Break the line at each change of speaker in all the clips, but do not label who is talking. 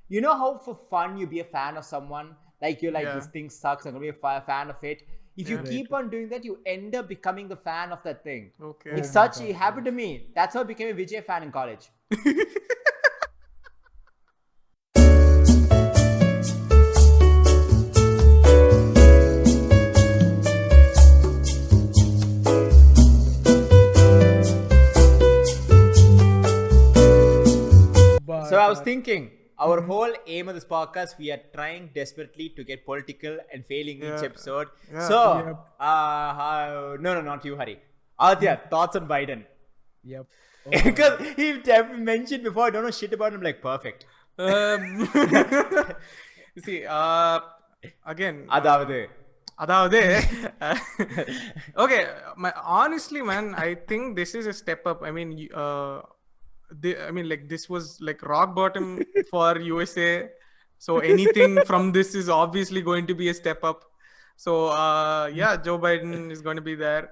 You know how for fun you be a fan of someone, like you're like this thing sucks, I'm gonna be a fan of it. If you keep on doing that, you end up becoming the fan of that thing.
Okay.
It's such it happened to me. That's how I became a Vijay fan in college. So I was thinking, our whole aim of this podcast, we are trying desperately to get political and failing each episode. So, no, not you, Hari. Aathitya, thoughts on Biden?
Yep.
Because he mentioned before, I don't know shit about him. Like, perfect.
See, again.
Adavade.
Okay, honestly, man, I think this is a step up. I mean, like this was like rock bottom for USA. So anything from this is obviously going to be a step up. So Joe Biden is going to be there.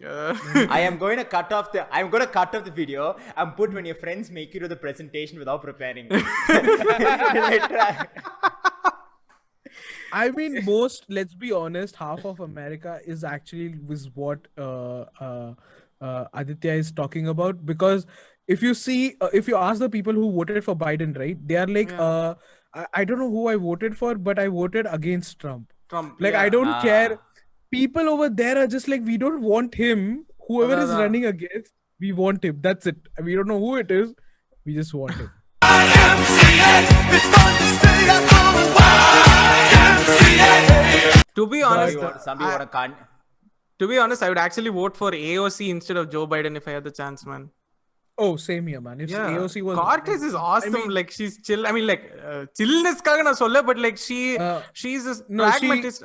I'm going to cut off the video and put when your friends make you do the presentation without preparing.
I mean, let's be honest, half of America is what Aditya is talking about. Because if you ask the people who voted for Biden, right, they are like, I don't know who I voted for, but I voted against Trump. Like, I don't care. People over there are just like, we don't want him. Whoever is running against, we want him. That's it. We don't know who it is. We just want him.
To be honest,
to
be honest, I would actually vote for AOC instead of Joe Biden if I had the chance, man.
Oh, same here, man. If AOC was,
Cortez is awesome. I mean, like, she's chill. I mean, like, chillness kaga na solla, but like she's a pragmatist.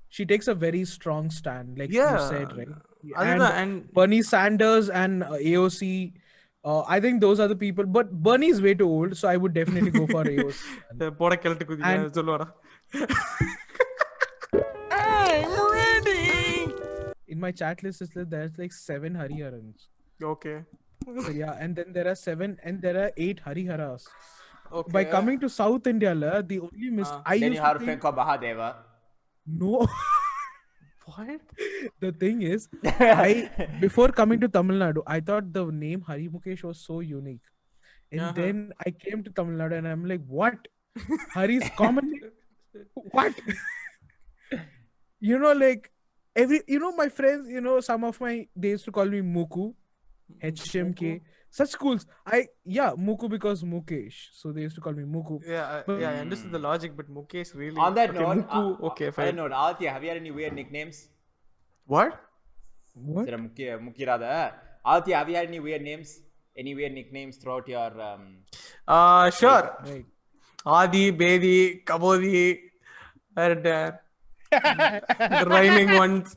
She takes a very strong stand, like you said, right?
And
Bernie Sanders and AOC, I think those are the people. But Bernie is way too old, so I would definitely go for AOC. In my chat list, there's like 7 Hariharans.
Okay.
So yeah, and then there are 7 and there are 8 Hariharas. Okay. By coming to South India, the only mistake
then you have to think of Mahadeva.
No.
What?
The thing is, before coming to Tamil Nadu, I thought the name Harimukesh was so unique. And then I came to Tamil Nadu and I'm like, what? Hari's common name? What? Like my friends, some of they used to call me Muku, HMK. Such schools. Muku because Mukesh. So they used to call me Muku.
I understood the logic, but Mukesh really.
On that note,
okay, fine.
On that note, Aathitya, have you had any weird nicknames?
What?
Aathitya, have you had any weird names? Any weird nicknames throughout your
sure.
Right.
Adi, Bedi, Kabodi, and rhyming ones.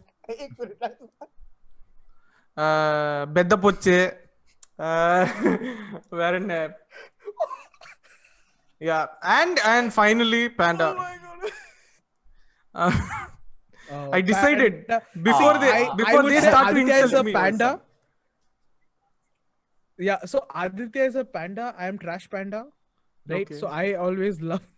Bedda Poche. And finally Panda. Oh my God. I decided before they started insulting me.
Panda. Yeah, so Aditya is a panda. I am Trash Panda, right? Okay. So I always love.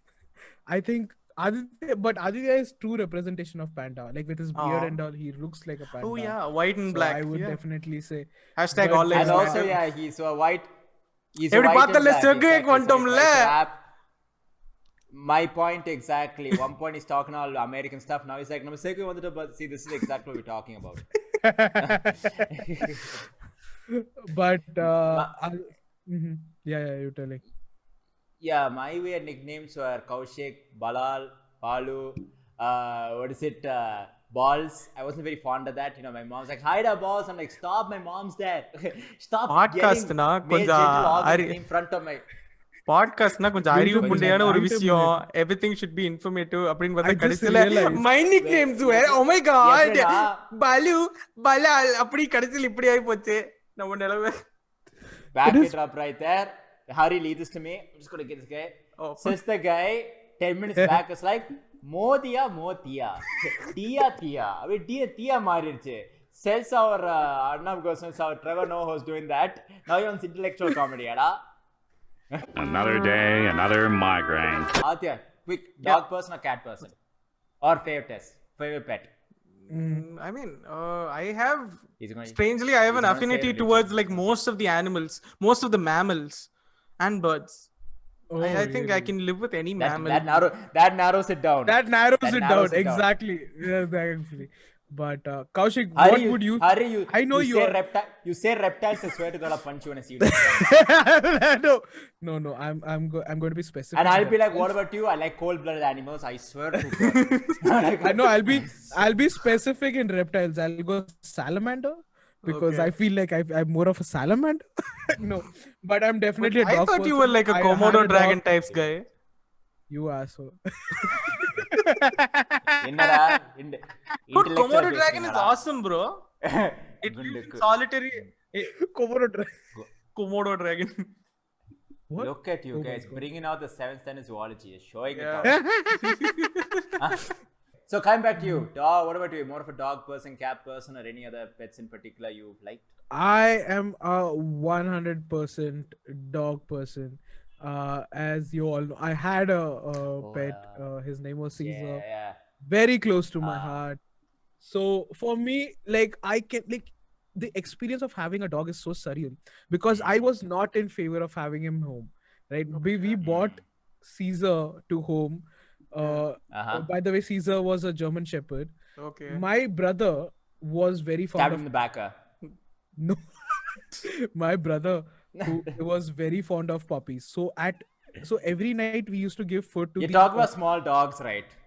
I think Aditya is true representation of panda. Like with his beard and all, he looks like a panda.
Oh yeah, white and black.
I would definitely say.
Hashtag all lives
matter. And also, he's a white. He's
a white and black.
My point exactly. One point he's talking all American stuff. Now he's like, but see, this is exactly what we're talking about.
But you're telling.
Yeah, my weird nicknames were Kaushik, Balal, Balu, Balls. I wasn't very fond of that. My mom's like, hide our balls. I'm like, stop, my mom's there. Stop
podcast
getting in front of my...
Podcast na konja arivu mundayana oru vishayam, everything should be informative appdin vada kadisila my nicknames were oh my god Balu Balal appdi kadisila ipdi aayi poche நம்ம நிலவே.
Back it up right there. Hari, lead this to me. I'm just going to get this guy. Says the guy 10 minutes back is like Modiya Tia. I mean Tia மாறிடுச்சு. Says our Arnab Goswami, our Trevor Noah who's doing that. Now he wants intellectual comedy, ada.
Another day, another migraine.
Aathitya, quick, dog person or cat person? Or favorite pet?
I mean, I have
He's
strangely I have an
gonna say
affinity
religion.
towards like most of the animals, most of the mammals and birds.
Oh,
I think I
really?
can live with any
That,
mammal.
that narrows it down.
That narrows
That
it
narrows
down.
it down.
Exactly. Yeah, actually. But Kaushik,
Hari,
what would you? I know
you
you
say
are.
you say reptiles. I swear to God, I'll punch you when I see you next time.
No. I'm going to be specific.
And I'll be like,
reptiles.
what about you? I like cold-blooded animals. I swear to God.
I know. I'll be specific in reptiles. I'll go salamander because I feel like I'm more of a salamander. No, but I'm definitely a
I
dog
thought
person.
you were like a
I had
Komodo
a
dragon
dog.
types guy.
You asshole.
என்னடா
Dude, Komodo dragon is awesome, bro. It lives in solitary.
Komodo dragon.
Komodo dragon.
What?
Look at you guys bringing out the 7th standard zoology, showing it
Yeah.
out. So coming back to you, dog. What about you? More of a dog person, cat person, or any other pets in particular you've liked?
I am a 100% dog person. As you all know, I had a pet. His name was Caesar.
Yeah.
Very close to my heart. So for me, like I can like the experience of having a dog is so surreal because I was not in favor of having him home. Right? We bought Caesar to home. By the way, Caesar was a German Shepherd.
Okay.
My brother was very fond
Stabbed
of
him in the back.
no. My brother who was very fond of puppies. So every night we used to give food to
You're
the
talking about small dogs, right?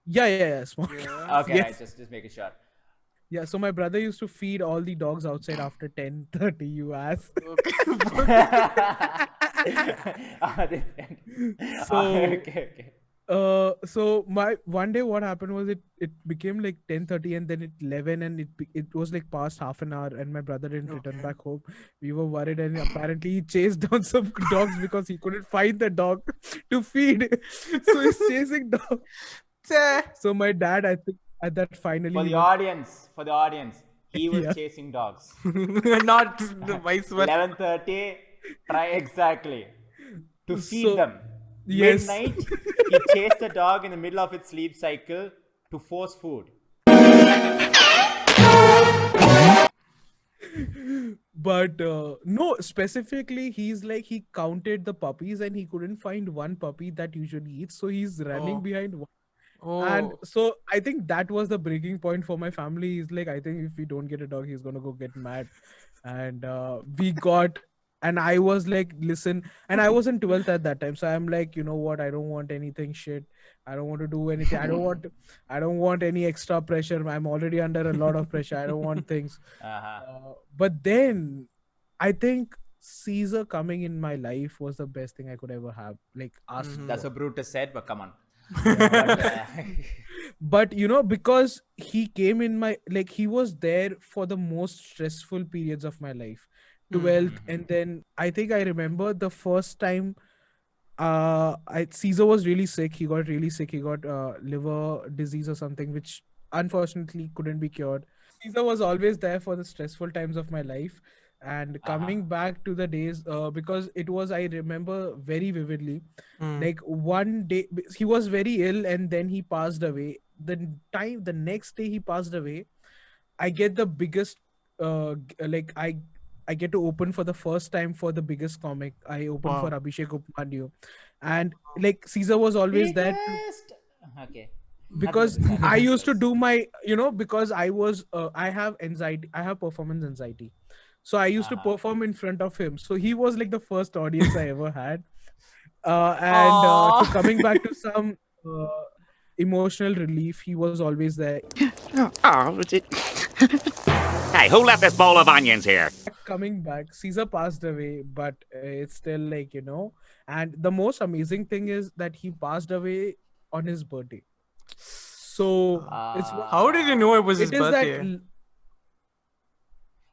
Yeah, small.
Okay,
Yes.
right, just making sure.
Yeah, so my brother used to feed all the dogs outside after 10:30. You ask. So
Okay.
So my one day what happened was it became like 10:30 and then 11 and it was like past half an hour and my brother didn't return back home. We were worried and apparently he chased down some dogs because he couldn't find the dog to feed. So he's chasing dogs. So my dad, I think at that finally
For the audience, he was chasing dogs.
Not the vice versa.
11:30, try exactly to feed them.
Yes.
Midnight, he chased the dog in the middle of its sleep cycle to force food.
But no, specifically he's like he counted the puppies and he couldn't find one puppy that usually eats, so he's running behind one. And so I think that was the breaking point for my family. He's like, I think if we don't get a dog, he's gonna go get mad. And we got, and I was like, listen, and I was in 12th at that time, so I'm like, you know what, I don't want anything shit. I don't want to do anything. I don't want any extra pressure. I'm already under a lot of pressure. I don't want things. But then I think Caesar coming in my life was the best thing I could ever have. Like asked.
That's what Brutus said, but come on.
But you know, because he came in my, like, he was there for the most stressful periods of my life, 12th, and then I think I remember the first time Caesar was really sick. He got really sick. He got liver disease or something, which unfortunately couldn't be cured. Caesar was always there for the stressful times of my life. And coming back to the days, because it was, I remember very vividly, like one day he was very ill and then he passed away. The next day he passed away, I get the biggest, like I get to open for the first time for the biggest comic. I opened for Abhishek Upadhyay, and like Caesar was always there.
Okay.
Because I used to do my, you know, because I was, I have anxiety, I have performance anxiety. So I used to perform in front of him. So he was like the first audience I ever had. To coming back to some emotional relief, he was always there.
Hey, who left this bowl of onions here?
Coming back, Caesar passed away, but it's still like, you know, and the most amazing thing is that he passed away on his birthday. So it's
how did you know it was his birthday?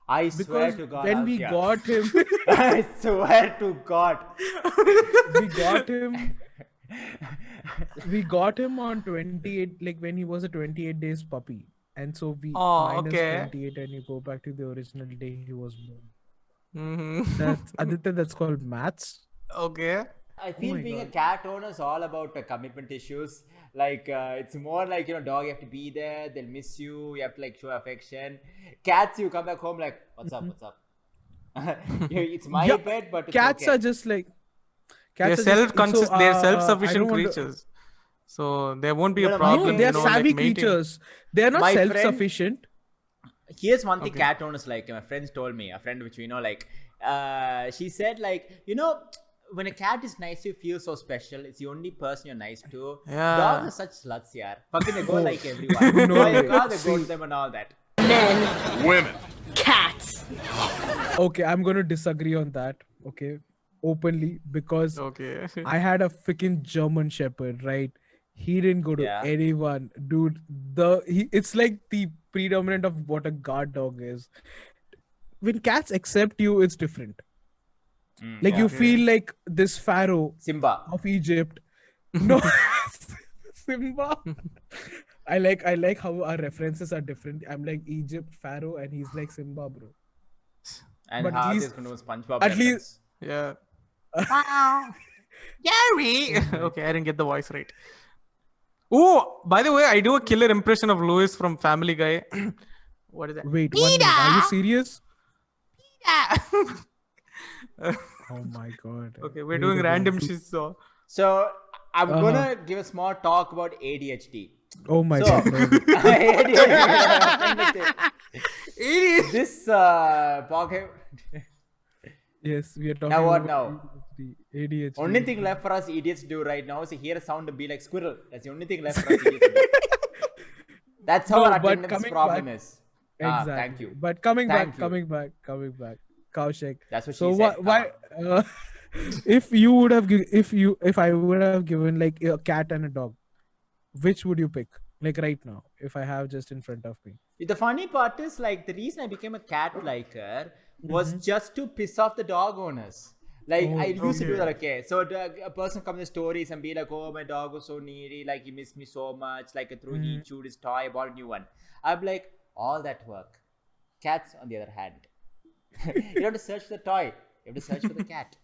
I swear to God.
When we got him,
I swear to God.
we got him on 28, like when he was a 28 days puppy. And so we minus 28 and you go back to the original day he was born. That's Aditya, that's called maths.
Okay.
I feel being a cat owner is all about commitment issues. Like it's more like dog. You have to be there. They'll miss you. You have to like show affection. Cats, you come back home like, what's up? What's up? It's my bed, but it's
cats
okay.
are just like
They're self-conscious. They're self-sufficient creatures. So there won't be a problem.
No, they are savvy
like mating.
creatures. They are not
My
self-sufficient.
Here's one thing cat owners like. My friends told me, a friend which we know, like, she said, like, when a cat is nice, you feel so special. It's the only person you're nice to.
Yeah.
Dogs are such sluts, yaar. Fucking they go like everyone. No, you got they go to them and all that.
Men.
Women.
Cats.
Okay, I'm gonna disagree on that. Okay, openly, because I had a freaking German Shepherd, right? He didn't go to anyone, dude. It's like the predominant of what a guard dog is. When cats accept you, it's different. Like you feel like this pharaoh
Simba
of Egypt. No, Simba. I like how our references are different. I'm like Egypt pharaoh, and he's like Simba, bro.
And
but
Harth is going to SpongeBob.
At least,
yeah. Gary. Okay, I didn't get the voice right. Oh, by the way, I do a killer impression of Louis from Family Guy. What is that?
Wait, 1 minute. Are you serious? Oh my god.
Okay, we're doing random shit.
So I'm gonna give a small talk about ADHD.
Oh my god.
ADHD. This pocket.
Yes, we are talking
now what
about
now?
ADHD.
Only thing left for us idiots to do right now is to hear a sound and be like squirrel. That's the only thing left for us idiots to do. That's how our attendance problem is.
Exactly.
Thank you.
But coming back. Kaushik.
That's what she
so
said.
Why? If I would have given like a cat and a dog, which would you pick? Like right now, if I have just in front of me.
The funny part is like the reason I became a cat liker was just to piss off the dog owners. Like I used to do that. Okay, so a person comes with stories and be like, "Oh, my dog was so needy. Like he missed me so much. Like he chewed his toy. I bought a new one." I'm like, all that work. Cats, on the other hand, you don't have to search for the toy. You have to search for the cat.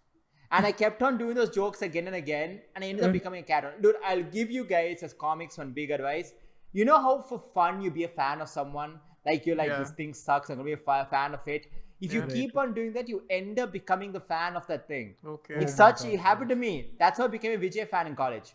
And I kept on doing those jokes again and again, and I ended up becoming a cat owner. Dude, I'll give you guys as comics one big advice. You know how for fun you be a fan of someone? Like you're like, this thing sucks, I'm gonna be a fan of it. If you keep on doing that, you end up becoming the fan of that thing.
Okay.
It's it happened to me. That's how I became a Vijay fan in college.